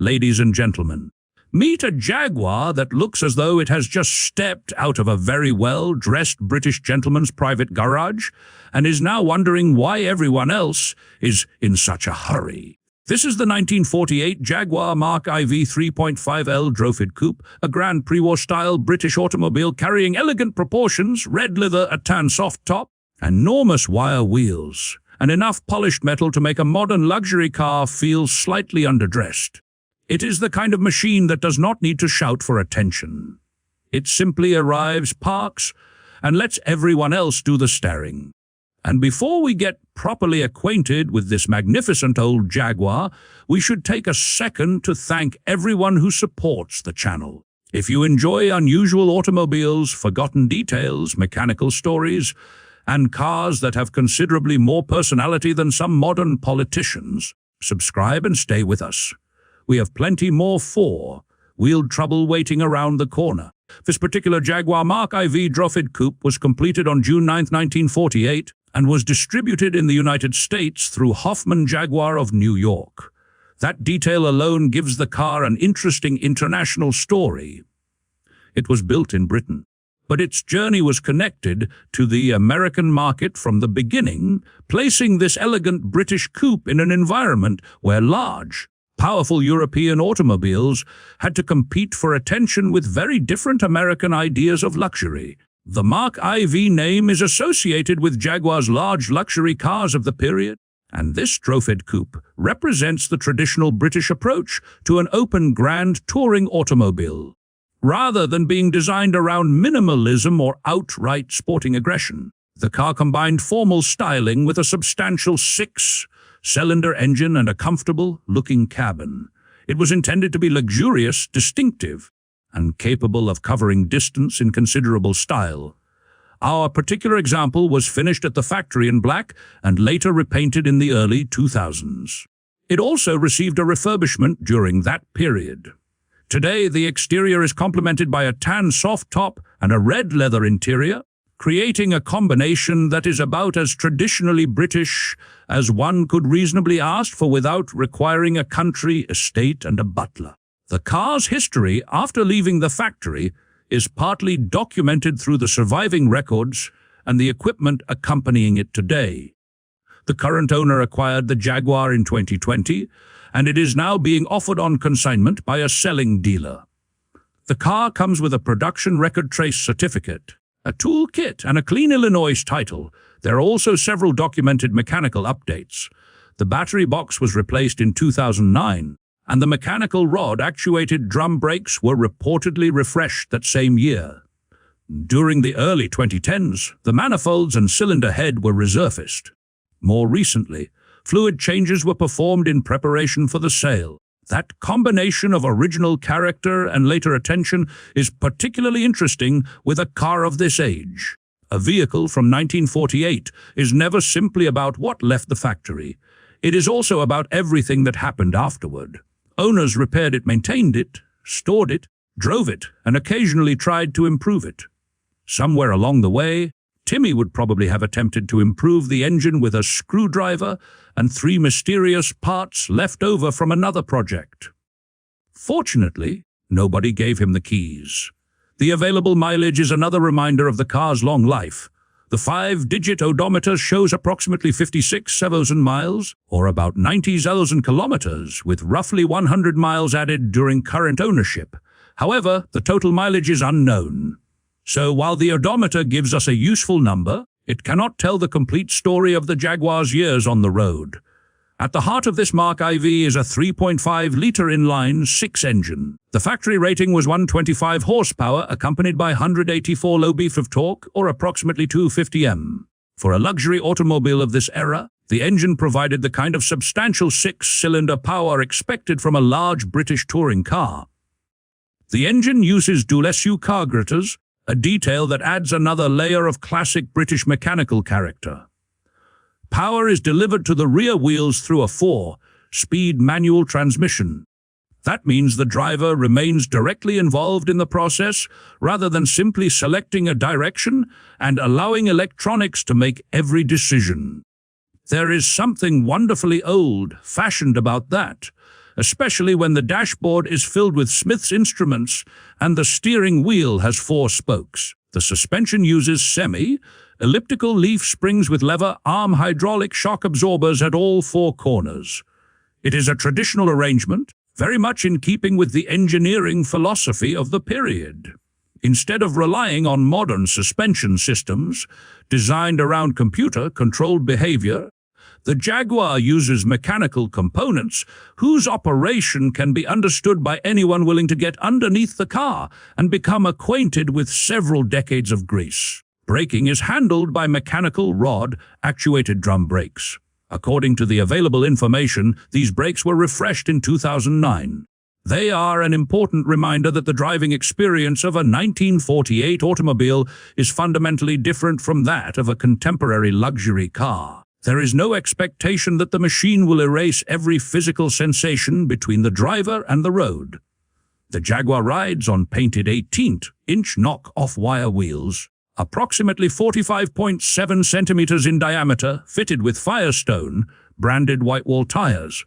Ladies and gentlemen, meet a Jaguar that looks as though it has just stepped out of a very well-dressed British gentleman's private garage and is now wondering why everyone else is in such a hurry. This is the 1948 Jaguar Mark IV 3.5L Drofid Coupe, a Grand Prix-style British automobile carrying elegant proportions, red leather, a tan soft top, enormous wire wheels, and enough polished metal to make a modern luxury car feel slightly underdressed. It is the kind of machine that does not need to shout for attention. It simply arrives, parks, and lets everyone else do the staring. And before we get properly acquainted with this magnificent old Jaguar, we should take a second to thank everyone who supports the channel. If you enjoy unusual automobiles, forgotten details, mechanical stories, and cars that have considerably more personality than some modern politicians, subscribe and stay with us. We have plenty more four-wheeled trouble waiting around the corner. This particular Jaguar Mark IV Drofid Coupe was completed on June 9, 1948, and was distributed in the United States through Hoffman Jaguar of New York. That detail alone gives the car an interesting international story. It was built in Britain, but its journey was connected to the American market from the beginning, placing this elegant British coupe in an environment where large, powerful European automobiles had to compete for attention with very different American ideas of luxury. The Mark IV name is associated with Jaguar's large luxury cars of the period, and this Drofid coupe represents the traditional British approach to an open grand touring automobile, rather than being designed around minimalism or outright sporting aggression. The car combined formal styling with a substantial six-cylinder engine and a comfortable-looking cabin. It was intended to be luxurious, distinctive, and capable of covering distance in considerable style. Our particular example was finished at the factory in black and later repainted in the early 2000s. It also received a refurbishment during that period. Today, the exterior is complemented by a tan soft top and a red leather interior, creating a combination that is about as traditionally British as one could reasonably ask for without requiring a country estate and a butler. The car's history after leaving the factory is partly documented through the surviving records and the equipment accompanying it today. The current owner acquired the Jaguar in 2020, and it is now being offered on consignment by a selling dealer. The car comes with a production record trace certificate, a tool kit, and a clean Illinois title. There are also several documented mechanical updates. The battery box was replaced in 2009, and the mechanical rod-actuated drum brakes were reportedly refreshed that same year. During the early 2010s, the manifolds and cylinder head were resurfaced. More recently, fluid changes were performed in preparation for the sale. That combination of original character and later attention is particularly interesting with a car of this age. A vehicle from 1948 is never simply about what left the factory. It is also about everything that happened afterward. Owners repaired it, maintained it, stored it, drove it, and occasionally tried to improve it. Somewhere along the way, Timmy would probably have attempted to improve the engine with a screwdriver and 3 mysterious parts left over from another project. Fortunately, nobody gave him the keys. The available mileage is another reminder of the car's long life. The 5-digit odometer shows approximately 56,000 miles, or about 90,000 kilometers, with roughly 100 miles added during current ownership. However, the total mileage is unknown. So while the odometer gives us a useful number, it cannot tell the complete story of the Jaguar's years on the road. At the heart of this Mark IV is a 3.5-liter inline-6 engine. The factory rating was 125 horsepower, accompanied by 184 lb-ft of torque, or approximately 250 Nm. For a luxury automobile of this era, the engine provided the kind of substantial 6-cylinder power expected from a large British touring car. The engine uses dual-SU carburetors, a detail that adds another layer of classic British mechanical character. Power is delivered to the rear wheels through a 4-speed manual transmission. That means the driver remains directly involved in the process rather than simply selecting a direction and allowing electronics to make every decision. There is something wonderfully old-fashioned about that, especially when the dashboard is filled with Smith's instruments and the steering wheel has 4 spokes. The suspension uses semi-elliptical leaf springs with lever arm hydraulic shock absorbers at all 4 corners. It is a traditional arrangement, very much in keeping with the engineering philosophy of the period. Instead of relying on modern suspension systems designed around computer-controlled behavior, the Jaguar uses mechanical components whose operation can be understood by anyone willing to get underneath the car and become acquainted with several decades of grease. Braking is handled by mechanical rod-actuated drum brakes. According to the available information, these brakes were refreshed in 2009. They are an important reminder that the driving experience of a 1948 automobile is fundamentally different from that of a contemporary luxury car. There is no expectation that the machine will erase every physical sensation between the driver and the road. The Jaguar rides on painted 18-inch knock-off wire wheels, approximately 45.7 centimeters in diameter, fitted with Firestone branded whitewall tires.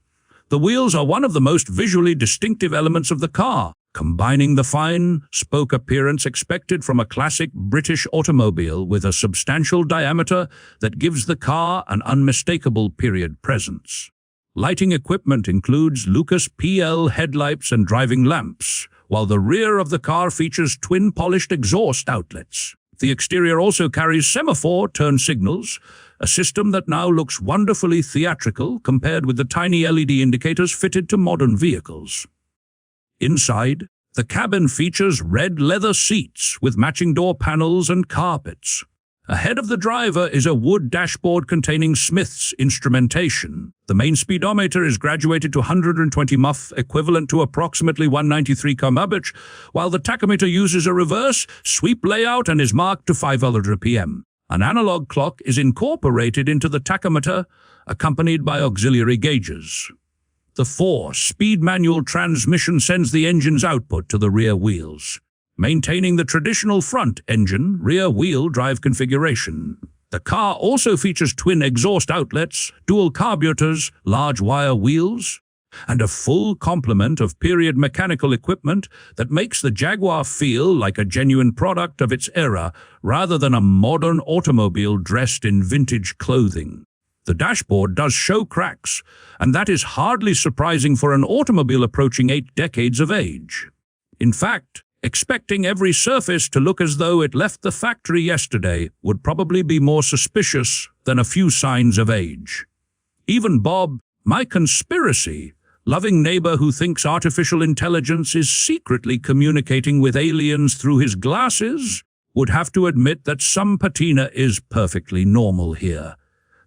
The wheels are one of the most visually distinctive elements of the car, combining the fine spoke appearance expected from a classic British automobile with a substantial diameter that gives the car an unmistakable period presence. Lighting equipment includes Lucas PL headlights and driving lamps, while the rear of the car features twin polished exhaust outlets. The exterior also carries semaphore turn signals, a system that now looks wonderfully theatrical compared with the tiny LED indicators fitted to modern vehicles. Inside, the cabin features red leather seats with matching door panels and carpets. Ahead of the driver is a wood dashboard containing Smith's instrumentation. The main speedometer is graduated to 120 mph, equivalent to approximately 193 km/h, while the tachometer uses a reverse sweep layout and is marked to 500 rpm. An analog clock is incorporated into the tachometer, accompanied by auxiliary gauges. The 4-speed manual transmission sends the engine's output to the rear wheels, maintaining the traditional front engine rear-wheel drive configuration. The car also features twin exhaust outlets, dual carburetors, large wire wheels, and a full complement of period mechanical equipment that makes the Jaguar feel like a genuine product of its era rather than a modern automobile dressed in vintage clothing. The dashboard does show cracks, and that is hardly surprising for an automobile approaching 8 decades of age. In fact, expecting every surface to look as though it left the factory yesterday would probably be more suspicious than a few signs of age. Even Bob, my conspiracy-loving neighbor who thinks artificial intelligence is secretly communicating with aliens through his glasses, would have to admit that some patina is perfectly normal here.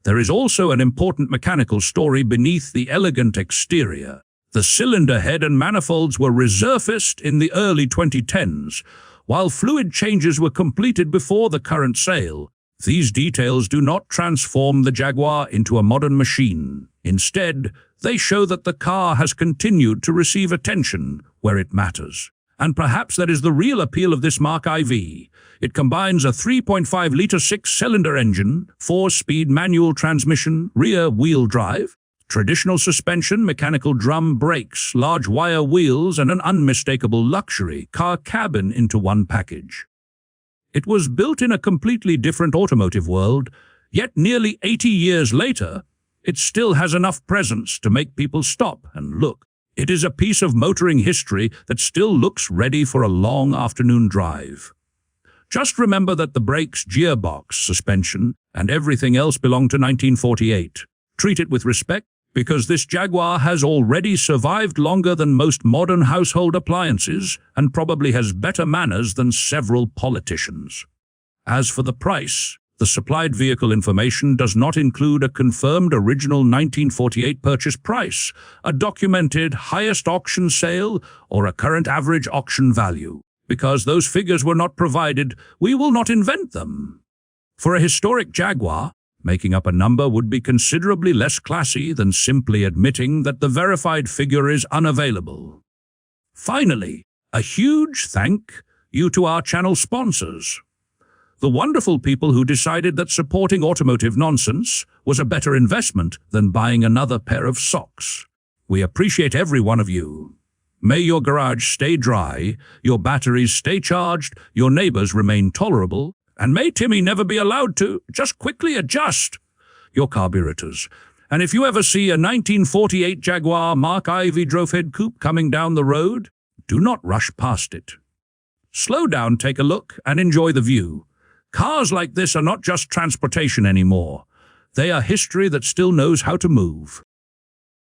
There is also an important mechanical story beneath the elegant exterior. The cylinder head and manifolds were resurfaced in the early 2010s, while fluid changes were completed before the current sale. These details do not transform the Jaguar into a modern machine. Instead, they show that the car has continued to receive attention where it matters. And perhaps that is the real appeal of this Mark IV. It combines a 3.5-liter 6-cylinder engine, 4-speed manual transmission, rear-wheel drive, traditional suspension, mechanical drum brakes, large wire wheels, and an unmistakable luxury car cabin into one package. It was built in a completely different automotive world, yet nearly 80 years later, it still has enough presence to make people stop and look. It is a piece of motoring history that still looks ready for a long afternoon drive. Just remember that the brakes, gearbox, suspension, and everything else belong to 1948. Treat it with respect, because this Jaguar has already survived longer than most modern household appliances and probably has better manners than several politicians. As for the price, the supplied vehicle information does not include a confirmed original 1948 purchase price, a documented highest auction sale, or a current average auction value. Because those figures were not provided, we will not invent them. For a historic Jaguar, making up a number would be considerably less classy than simply admitting that the verified figure is unavailable. Finally, a huge thank you to our channel sponsors. The wonderful people who decided that supporting automotive nonsense was a better investment than buying another pair of socks. We appreciate every one of you. May your garage stay dry, your batteries stay charged, your neighbors remain tolerable, and may Timmy never be allowed to just quickly adjust your carburetors. And if you ever see a 1948 Jaguar Mark IV drove-head coupe coming down the road, do not rush past it. Slow down, take a look, and enjoy the view. Cars like this are not just transportation anymore. They are history that still knows how to move.